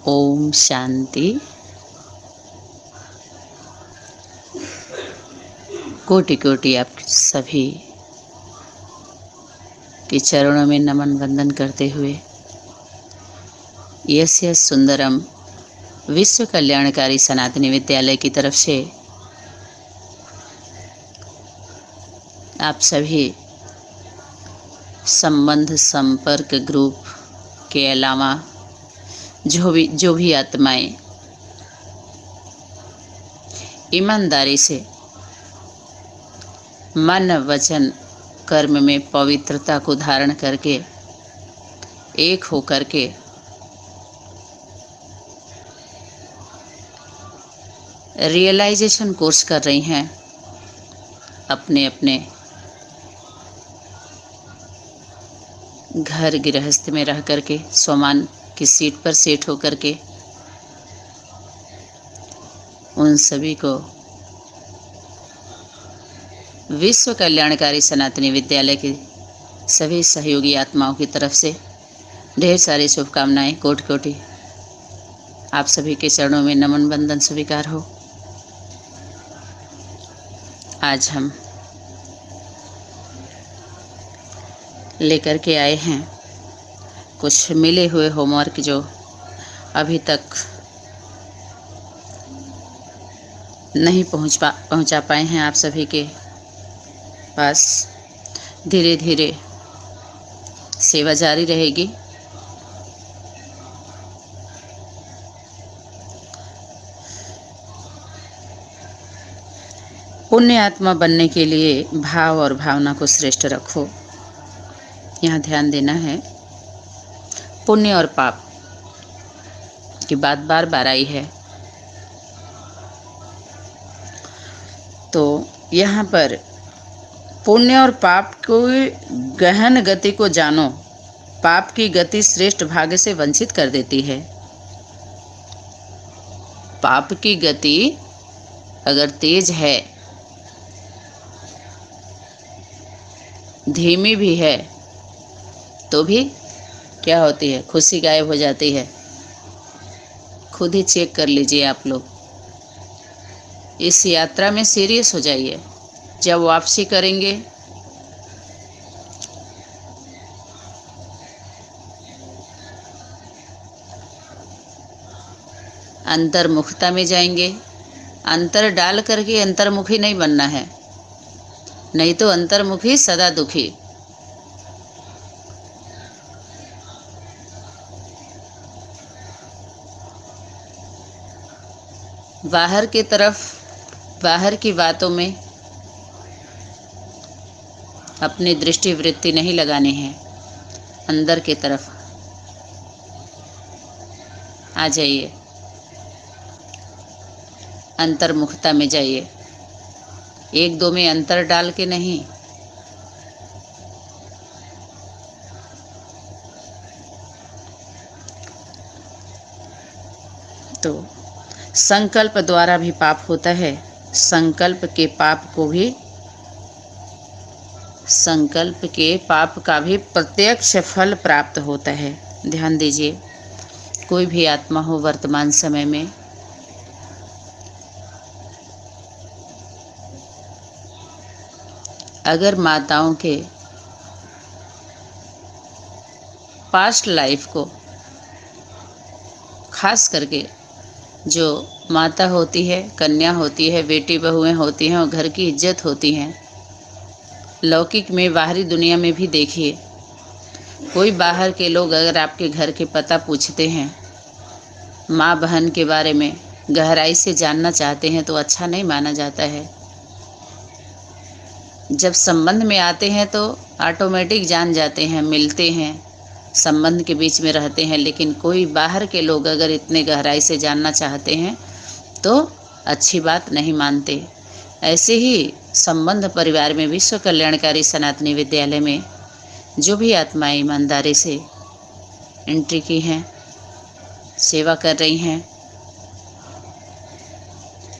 ओम शांति। कोटि कोटि आप सभी के चरणों में नमन वंदन करते हुए यस्य सुंदरम विश्व कल्याणकारी सनातनी विद्यालय की तरफ से आप सभी संबंध संपर्क ग्रुप के अलावा जो भी आत्माएं ईमानदारी से मन वचन कर्म में पवित्रता को धारण करके एक होकर के रियलाइजेशन कोर्स कर रही हैं, अपने अपने घर गृहस्थ में रह करके स्वमान की सीट पर सेट होकर के, उन सभी को विश्व कल्याणकारी सनातनी विद्यालय के सभी सहयोगी आत्माओं की तरफ से ढेर सारी शुभकामनाएं। कोटि कोटि आप सभी के चरणों में नमन बंदन स्वीकार हो। आज हम लेकर के आए हैं कुछ मिले हुए होमवर्क जो अभी तक नहीं पहुंचा पाए हैं आप सभी के पास। धीरे धीरे सेवा जारी रहेगी। पुण्य आत्मा बनने के लिए भाव और भावना को श्रेष्ठ रखो। यहाँ ध्यान देना है। पुण्य और पाप की बात बार बार आई है, तो यहाँ पर पुण्य और पाप को गहन गति को जानो। पाप की गति श्रेष्ठ भाग्य से वंचित कर देती है। पाप की गति अगर तेज है, धीमी भी है, तो भी क्या होती है, खुशी गायब हो जाती है। खुद ही चेक कर लीजिए आप लोग। इस यात्रा में सीरियस हो जाइए। जब वापसी करेंगे अंतर्मुखता में जाएंगे। अंतर डाल करके अंतर्मुखी नहीं बनना है, नहीं तो अंतर्मुखी सदा दुखी। बाहर की तरफ, बाहर की बातों में अपनी दृष्टि वृत्ति नहीं लगानी है। अंदर की तरफ आ जाइए, अंतर्मुखता में जाइए। एक दो में अंतर डाल के नहीं। तो संकल्प द्वारा भी पाप होता है। संकल्प के पाप का भी प्रत्यक्ष फल प्राप्त होता है। ध्यान दीजिए। कोई भी आत्मा हो वर्तमान समय में अगर माताओं के पास्ट लाइफ को, खास करके जो माता होती है, कन्या होती है, बेटी बहुएं होती हैं और घर की इज्जत होती हैं, लौकिक में बाहरी दुनिया में भी देखिए, कोई बाहर के लोग अगर आपके घर के पता पूछते हैं, माँ बहन के बारे में गहराई से जानना चाहते हैं, तो अच्छा नहीं माना जाता है। जब संबंध में आते हैं तो ऑटोमेटिक जान जाते हैं, मिलते हैं, संबंध के बीच में रहते हैं। लेकिन कोई बाहर के लोग अगर इतने गहराई से जानना चाहते हैं तो अच्छी बात नहीं मानते। ऐसे ही संबंध परिवार में विश्व कल्याणकारी सनातनी विद्यालय में जो भी आत्माएं ईमानदारी से एंट्री की हैं, सेवा कर रही हैं,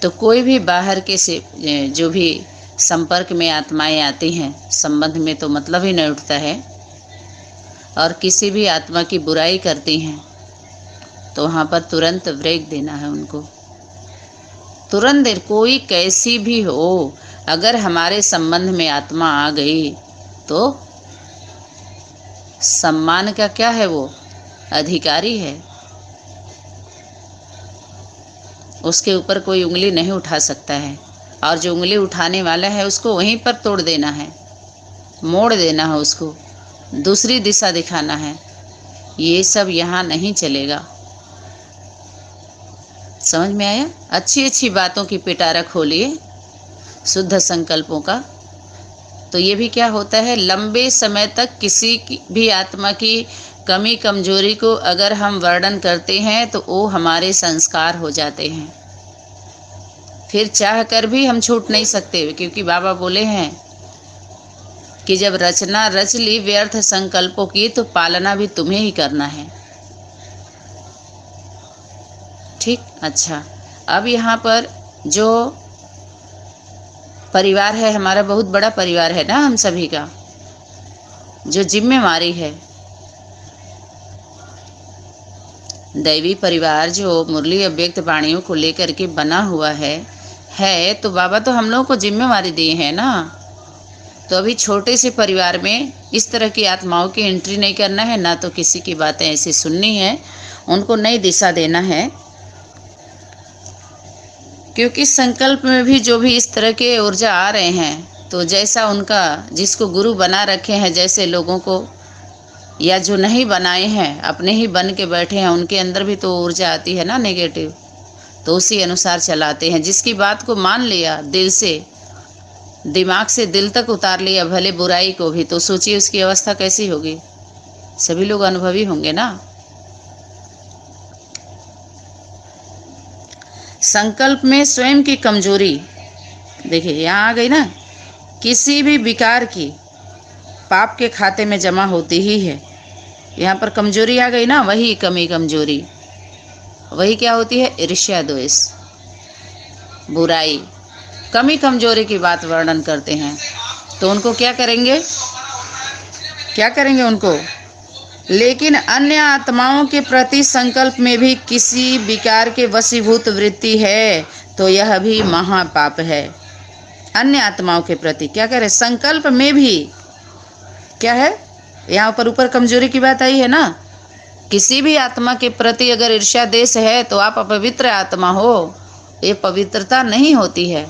तो कोई भी बाहर के से जो भी संपर्क में आत्माएं आती हैं, संबंध में तो मतलब ही नहीं उठता है। और किसी भी आत्मा की बुराई करती हैं तो वहाँ पर तुरंत ब्रेक देना है उनको, तुरंत देर। कोई कैसी भी हो, अगर हमारे संबंध में आत्मा आ गई तो सम्मान का क्या है, वो अधिकारी है, उसके ऊपर कोई उंगली नहीं उठा सकता है। और जो उंगली उठाने वाला है उसको वहीं पर तोड़ देना है, मोड़ देना है, उसको दूसरी दिशा दिखाना है। ये सब यहाँ नहीं चलेगा। समझ में आया? अच्छी अच्छी बातों की पिटारा खोलिए, शुद्ध संकल्पों का। तो ये भी क्या होता है, लंबे समय तक किसी की भी आत्मा की कमी कमजोरी को अगर हम वर्णन करते हैं तो वो हमारे संस्कार हो जाते हैं। फिर चाह कर भी हम छूट नहीं सकते, क्योंकि बाबा बोले हैं कि जब रचना रच ली व्यर्थ संकल्पों की तो पालना भी तुम्हें ही करना है। ठीक, अच्छा। अब यहाँ पर जो परिवार है हमारा, बहुत बड़ा परिवार है ना हम सभी का, जो जिम्मेवारी है, दैवी परिवार जो मुरली अव्यक्त वाणियों को लेकर के बना हुआ है तो बाबा तो हम लोगों को जिम्मेवारी दिए है ना। तो अभी छोटे से परिवार में इस तरह की आत्माओं की एंट्री नहीं करना है, ना तो किसी की बातें ऐसी सुननी है, उनको नई दिशा देना है। क्योंकि संकल्प में भी जो भी इस तरह के ऊर्जा आ रहे हैं, तो जैसा उनका जिसको गुरु बना रखे हैं, जैसे लोगों को, या जो नहीं बनाए हैं अपने ही बन के बैठे हैं, उनके अंदर भी तो ऊर्जा आती है ना नेगेटिव, तो उसी अनुसार चलाते हैं। जिसकी बात को मान लिया, दिल से, दिमाग से दिल तक उतार लिया, भले बुराई को भी, तो सोचिए उसकी अवस्था कैसी होगी। सभी लोग अनुभवी होंगे ना। संकल्प में स्वयं की कमजोरी, देखिए यहाँ आ गई ना, किसी भी विकार की पाप के खाते में जमा होती ही है। यहाँ पर कमजोरी आ गई ना, वही कमी कमजोरी, वही क्या होती है, ईर्ष्या द्वेष बुराई, कमी कमजोरी की बात वर्णन करते हैं। तो उनको क्या करेंगे, क्या करेंगे उनको। लेकिन अन्य आत्माओं के प्रति संकल्प में भी किसी विकार के वशीभूत वृत्ति है तो यह भी महापाप है। अन्य आत्माओं के प्रति क्या करें, संकल्प में भी क्या है, यहाँ पर ऊपर कमजोरी की बात आई है ना। किसी भी आत्मा के प्रति अगर ईर्ष्या देश है तो आप अपवित्र आत्मा हो, ये पवित्रता नहीं होती है।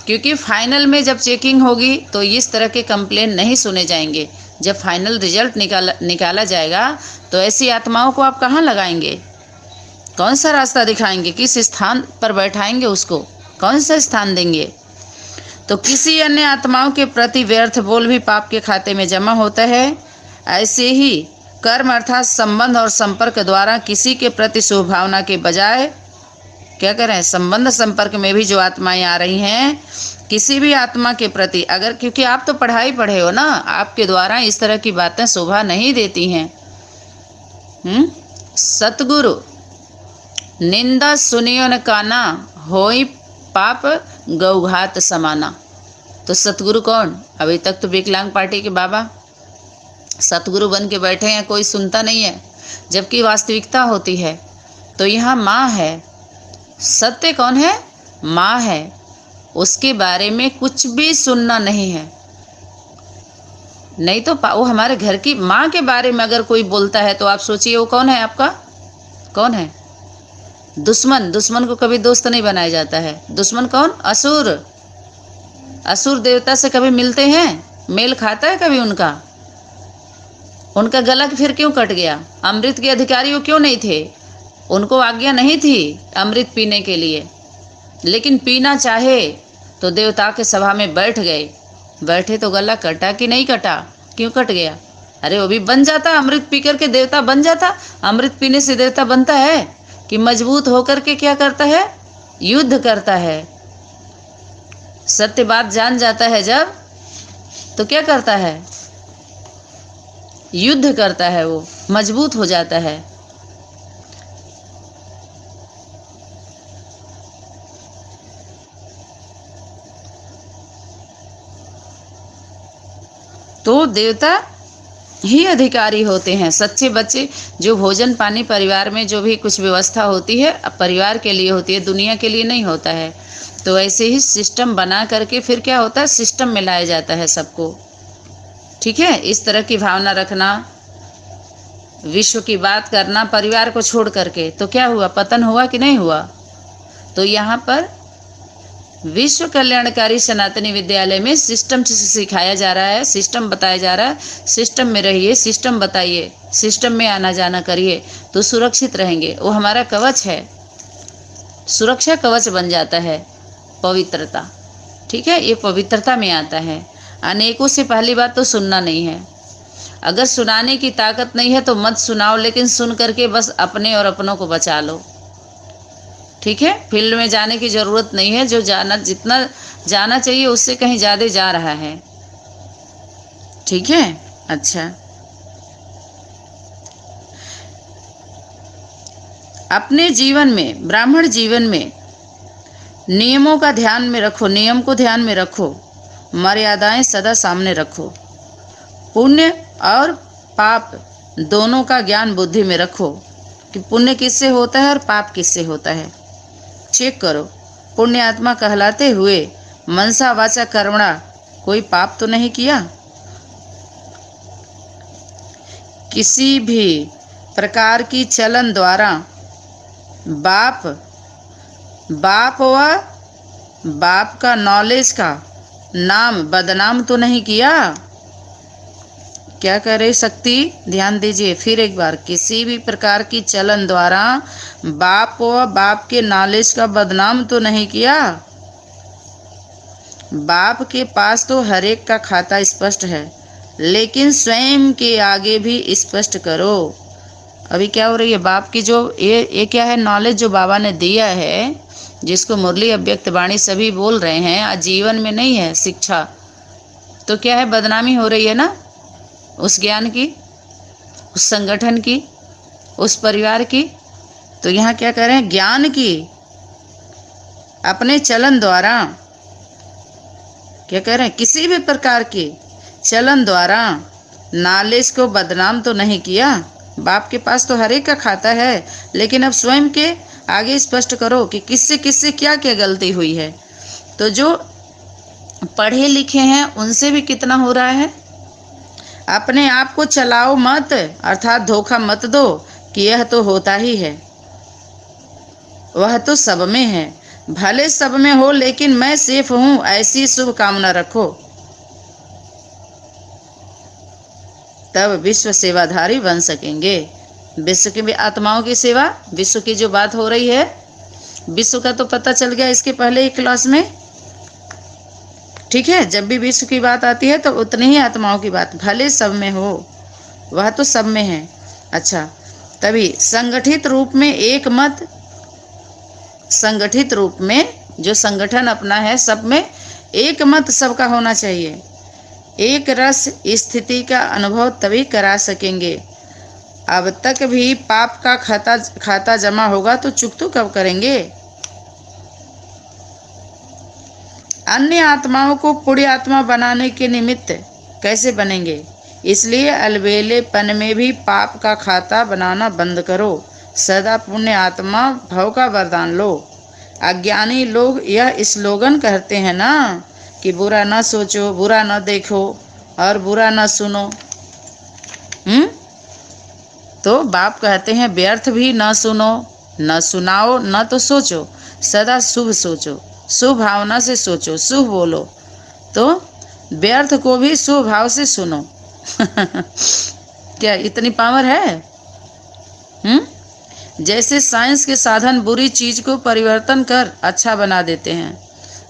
क्योंकि फाइनल में जब चेकिंग होगी तो इस तरह के कंप्लेन नहीं सुने जाएंगे। जब फाइनल रिजल्ट निकाला जाएगा तो ऐसी आत्माओं को आप कहाँ लगाएंगे, कौन सा रास्ता दिखाएंगे, किस स्थान पर बैठाएंगे, उसको कौन सा स्थान देंगे। तो किसी अन्य आत्माओं के प्रति व्यर्थ बोल भी पाप के खाते में जमा होता है। ऐसे ही कर्म अर्थात संबंध और संपर्क द्वारा किसी के प्रति शुभ भावना के बजाय क्या करें, संबंध संपर्क में भी जो आत्माएं आ रही हैं, किसी भी आत्मा के प्रति अगर, क्योंकि आप तो पढ़ाई पढ़े हो ना, आपके द्वारा इस तरह की बातें शोभा नहीं देती हैं। सतगुरु निंदा सुनियो न काना, होई पाप गौघात समाना। तो सतगुरु कौन, अभी तक तो विकलांग पार्टी के बाबा सतगुरु बन के बैठे हैं, कोई सुनता नहीं है, जबकि वास्तविकता होती है। तो यहाँ माँ है, सत्य कौन है, माँ है, उसके बारे में कुछ भी सुनना नहीं है। नहीं तो वो हमारे घर की माँ के बारे में अगर कोई बोलता है तो आप सोचिए वो कौन है, आपका कौन है, दुश्मन। दुश्मन को कभी दोस्त नहीं बनाया जाता है। दुश्मन कौन, असुर। असुर देवता से कभी मिलते हैं, मेल खाता है कभी उनका, उनका गला फिर क्यों कट गया। अमृत के अधिकारी वो क्यों नहीं थे, उनको आज्ञा नहीं थी अमृत पीने के लिए, लेकिन पीना चाहे तो देवता के सभा में बैठ गए। बैठे तो गला कटा कि नहीं कटा, क्यों कट गया। अरे वो भी बन जाता, अमृत पी करके देवता बन जाता। अमृत पीने से देवता बनता है कि मजबूत होकर के क्या करता है, युद्ध करता है। सत्य बात जान जाता है जब, तो क्या करता है, युद्ध करता है, वो मजबूत हो जाता है। तो देवता ही अधिकारी होते हैं। सच्चे बच्चे जो भोजन पानी परिवार में जो भी कुछ व्यवस्था होती है परिवार के लिए होती है, दुनिया के लिए नहीं होता है। तो ऐसे ही सिस्टम बना करके फिर क्या होता है, सिस्टम में लाया जाता है सबको। ठीक है, इस तरह की भावना रखना, विश्व की बात करना परिवार को छोड़ करके, तो क्या हुआ, पतन हुआ कि नहीं हुआ। तो यहाँ पर विश्व कल्याणकारी सनातनी विद्यालय में सिस्टम सिखाया जा रहा है, सिस्टम बताया जा रहा है। सिस्टम में रहिए, सिस्टम बताइए, सिस्टम में आना जाना करिए तो सुरक्षित रहेंगे। वो हमारा कवच है, सुरक्षा कवच बन जाता है पवित्रता। ठीक है, ये पवित्रता में आता है। अनेकों से पहली बात तो सुनना नहीं है। अगर सुनाने की ताकत नहीं है तो मत सुनाओ, लेकिन सुन करके बस अपने और अपनों को बचा लो। ठीक है, फील्ड में जाने की ज़रूरत नहीं है। जो जितना जाना चाहिए उससे कहीं ज़्यादा जा रहा है। ठीक है, अच्छा, अपने जीवन में, ब्राह्मण जीवन में नियमों का ध्यान में रखो, नियम को ध्यान में रखो, मर्यादाएं सदा सामने रखो, पुण्य और पाप दोनों का ज्ञान बुद्धि में रखो कि पुण्य किससे होता है और पाप किससे होता है। चेक करो, पुण्य आत्मा कहलाते हुए मनसा वाचा कर्मणा कोई पाप तो नहीं किया। किसी भी प्रकार की चलन द्वारा बाप व बाप का नॉलेज का नाम बदनाम तो नहीं किया। क्या करे शक्ति, ध्यान दीजिए फिर एक बार, किसी भी प्रकार की चलन द्वारा बाप व बाप के नॉलेज का बदनाम तो नहीं किया। बाप के पास तो हर एक का खाता स्पष्ट है, लेकिन स्वयं के आगे भी स्पष्ट करो। अभी क्या हो रही है, बाप की जो ये क्या है, नॉलेज जो बाबा ने दिया है, जिसको मुरली अव्यक्त वाणी सभी बोल रहे हैं, आज जीवन में नहीं है शिक्षा, तो क्या है, बदनामी हो रही है ना उस ज्ञान की, उस संगठन की, उस परिवार की। तो यहाँ क्या कह रहे हैं, ज्ञान की अपने चलन द्वारा, क्या कह रहे हैं, किसी भी प्रकार के चलन द्वारा नॉलेज को बदनाम तो नहीं किया। बाप के पास तो हर एक का खाता है, लेकिन अब स्वयं के आगे स्पष्ट करो कि किससे किससे क्या क्या गलती हुई है। तो जो पढ़े लिखे हैं उनसे भी कितना हो रहा है। अपने आप को चलाओ मत, अर्थात धोखा मत दो कि यह तो होता ही है, वह तो सब में है, भले सब में हो लेकिन मैं सेफ हूं, ऐसी शुभ कामना रखो। तब विश्व सेवाधारी बन सकेंगे। विश्व की आत्माओं की सेवा, विश्व की जो बात हो रही है, विश्व का तो पता चल गया इसके पहले ही क्लास में। ठीक है, जब भी विश्व की बात आती है तो उतनी ही आत्माओं की बात, भले सब में हो, वह तो सब में है। अच्छा, तभी संगठित रूप में एक मत, संगठित रूप में जो संगठन अपना है, सब में एक मत सबका होना चाहिए। एक रस स्थिति का अनुभव तभी करा सकेंगे। अब तक भी पाप का खाता जमा होगा तो चुकतो कब करेंगे। अन्य आत्माओं को पुण्य आत्मा बनाने के निमित्त कैसे बनेंगे। इसलिए अलबेलेपन में भी पाप का खाता बनाना बंद करो, सदा पुण्य आत्मा भव का वरदान लो। अज्ञानी लोग यह स्लोगन कहते हैं ना कि बुरा न सोचो, बुरा न देखो और बुरा न सुनो। तो बाप कहते हैं व्यर्थ भी न सुनो, न सुनाओ, न तो सोचो, सदा शुभ सोचो, शुभ भावना से सोचो, शुभ बोलो, तो व्यर्थ को भी शुभ भाव से सुनो। क्या इतनी पावर है? जैसे साइंस के साधन बुरी चीज को परिवर्तन कर अच्छा बना देते हैं,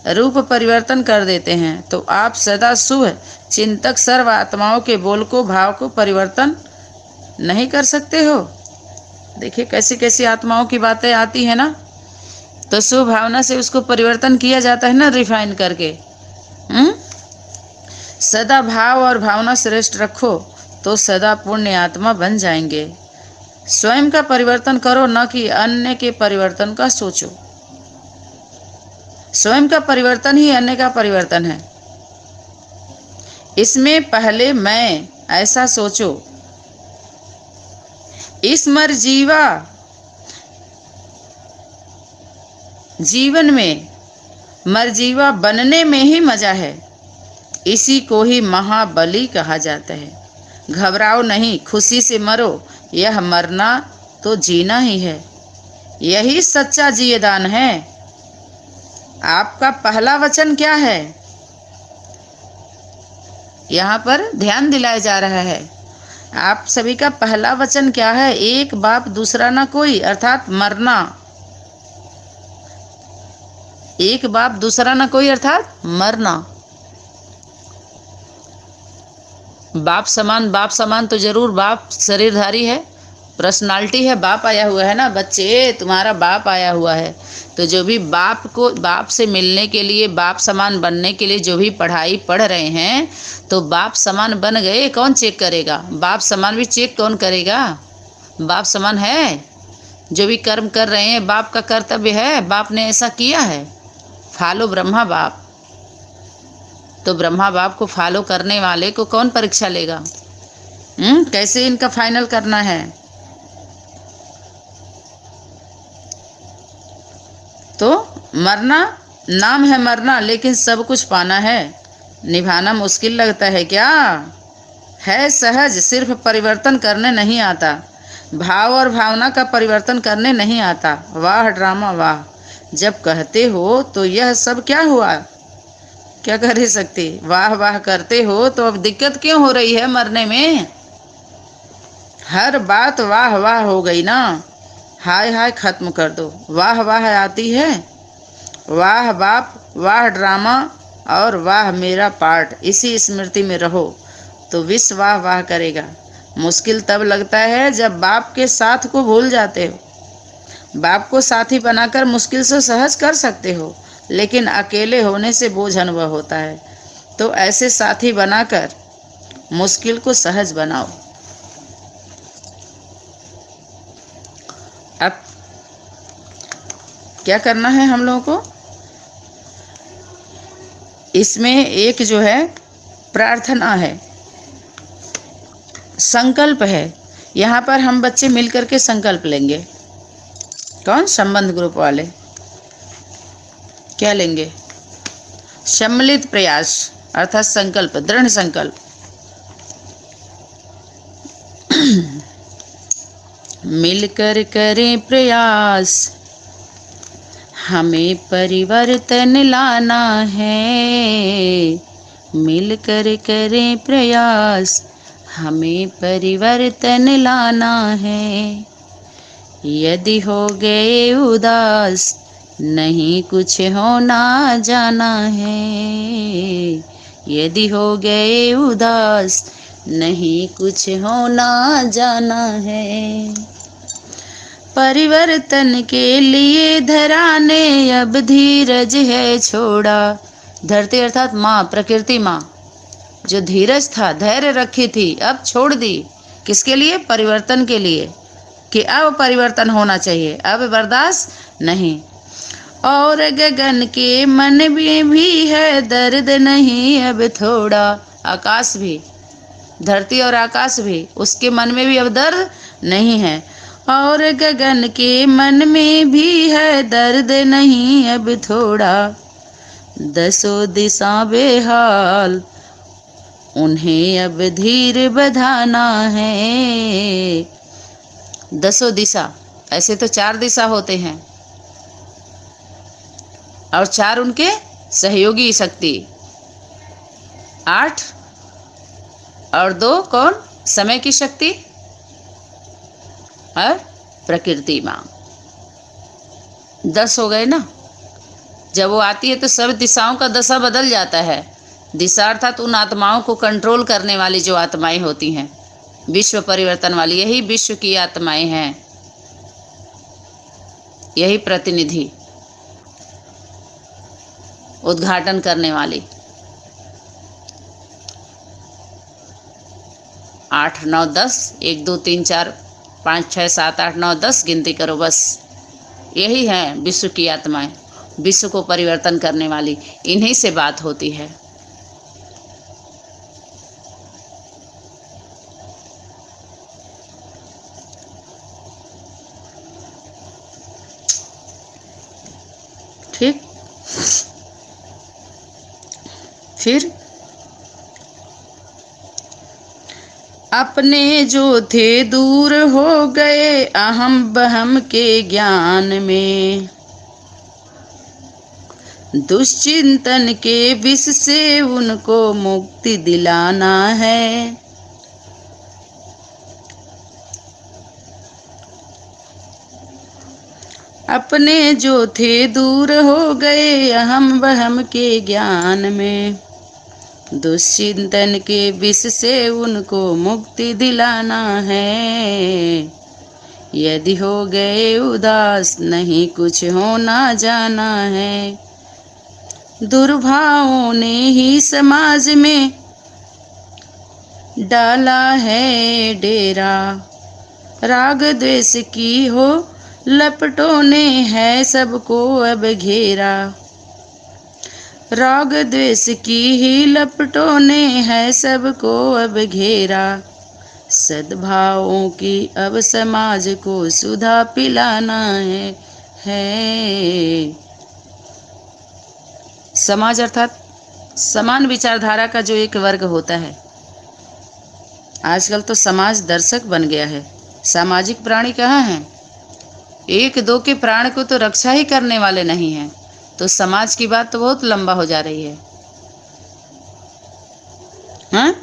रूप परिवर्तन कर देते हैं, तो आप सदा शुभ चिंतक सर्व आत्माओं के बोल को, भाव को परिवर्तन नहीं कर सकते हो। देखिए कैसी कैसी आत्माओं की बातें आती है ना, तो शुभ भावना से उसको परिवर्तन किया जाता है ना, रिफाइन करके। सदा भाव और भावना श्रेष्ठ रखो तो सदा पुण्य आत्मा बन जाएंगे। स्वयं का परिवर्तन करो, न कि अन्य के परिवर्तन का सोचो। स्वयं का परिवर्तन ही अन्य का परिवर्तन है। इसमें पहले मैं ऐसा सोचो इस मरजीवा जीवन में मरजीवा बनने में ही मजा है, इसी को ही महाबली कहा जाता है। घबराओ नहीं, खुशी से मरो, यह मरना तो जीना ही है, यही सच्चा जीवदान है। आपका पहला वचन क्या है? यहाँ पर ध्यान दिलाया जा रहा है। आप सभी का पहला वचन क्या है? एक बाप दूसरा ना कोई, अर्थात मरना। एक बाप दूसरा ना कोई अर्थात मरना। बाप समान तो जरूर बाप शरीरधारी है, पर्सनालिटी है, बाप आया हुआ है ना। बच्चे, तुम्हारा बाप आया हुआ है, तो जो भी बाप से मिलने के लिए, बाप समान बनने के लिए जो भी पढ़ाई पढ़ रहे हैं, तो बाप समान बन गए। कौन चेक करेगा? बाप समान भी चेक कौन करेगा? बाप समान है। जो भी कर्म कर रहे हैं बाप का कर्तव्य है, बाप ने ऐसा किया है। फॉलो ब्रह्मा बाप, तो ब्रह्मा बाप को फॉलो करने वाले को कौन परीक्षा लेगा? कैसे इनका फाइनल करना है? तो मरना नाम है मरना, लेकिन सब कुछ पाना है, निभाना मुश्किल लगता है क्या? है सहज, सिर्फ परिवर्तन करने नहीं आता, भाव और भावना का परिवर्तन करने नहीं आता। वाह ड्रामा वाह, जब कहते हो तो यह सब क्या हुआ? क्या कर ही सकती? वाह वाह करते हो तो अब दिक्कत क्यों हो रही है मरने में? हर बात वाह वाह हो गई ना। हाय हाय खत्म कर दो। वाह वाह आती है, वाह बाप, वाह ड्रामा और वाह मेरा पार्ट, इसी स्मृति में रहो तो विश्व वाह वाह करेगा। मुश्किल तब लगता है जब बाप के साथ को भूल जाते हो। बाप को साथी बनाकर मुश्किल से सहज कर सकते हो, लेकिन अकेले होने से बोझ अनुभव होता है। तो ऐसे साथी बनाकर मुश्किल को सहज बनाओ। अब क्या करना है हम लोगों को? इसमें एक जो है प्रार्थना है, संकल्प है। यहाँ पर हम बच्चे मिलकर के संकल्प लेंगे। कौन? संबंध ग्रुप वाले क्या लेंगे? सम्मिलित प्रयास अर्थात संकल्प, दृढ़ संकल्प। मिलकर करें प्रयास, हमें परिवर्तन लाना है। मिलकर करें प्रयास, हमें परिवर्तन लाना है। यदि हो गए उदास, नहीं कुछ होना जाना है। यदि हो गए उदास, नहीं कुछ होना जाना है। परिवर्तन के लिए धरा ने अब धीरज है छोड़ा। धरती अर्थात माँ, प्रकृति माँ, जो धीरज था, धैर्य रखी थी, अब छोड़ दी। किसके लिए? परिवर्तन के लिए, कि अब परिवर्तन होना चाहिए, अब बर्दाश्त नहीं। और गगन के मन में भी है दर्द नहीं अब थोड़ा। आकाश भी, धरती और आकाश भी, उसके मन में भी अब दर्द नहीं है। और गगन के मन में भी है दर्द नहीं अब थोड़ा। दसों दिशा बेहाल, उन्हें अब धीर बधाना है। दसों दिशा, ऐसे तो 4 दिशा होते हैं और 4 उनके सहयोगी शक्ति, 8 और 2 कौन? समय की शक्ति और प्रकृति माँ। 10 हो गए ना। जब वो आती है तो सब दिशाओं का दशा बदल जाता है। दिशा अर्थात उन आत्माओं को कंट्रोल करने वाली जो आत्माएं होती हैं, विश्व परिवर्तन वाली, यही विश्व की आत्माएं हैं, यही प्रतिनिधि, उद्घाटन करने वाली। 8 9 10, 1 2 3 4 5 6 7 8 9 10 गिनती करो बस। यही है विश्व की आत्माएं, विश्व को परिवर्तन करने वाली, इन्हीं से बात होती है। ठीक। फिर अपने जो थे दूर हो गए अहम बहम के ज्ञान में, दुश्चिंतन के विष से उनको मुक्ति दिलाना है। अपने जो थे दूर हो गए अहम बहम के ज्ञान में, दुश्चिंतन के विष से उनको मुक्ति दिलाना है। यदि हो गए उदास नहीं कुछ होना जाना है। दुर्भावों ने ही समाज में डाला है डेरा, राग द्वेष की हो लपटों ने है सबको अब घेरा। राग द्वेष की ही लपटों ने है सबको अब घेरा। सद्भावों की अब समाज को सुधा पिलाना है। समाज अर्थात समान विचारधारा का जो एक वर्ग होता है। आजकल तो समाज दर्शक बन गया है, सामाजिक प्राणी कहाँ हैं? एक दो के प्राण को तो रक्षा ही करने वाले नहीं हैं, तो समाज की बात तो बहुत लंबा हो जा रही है। हाँ,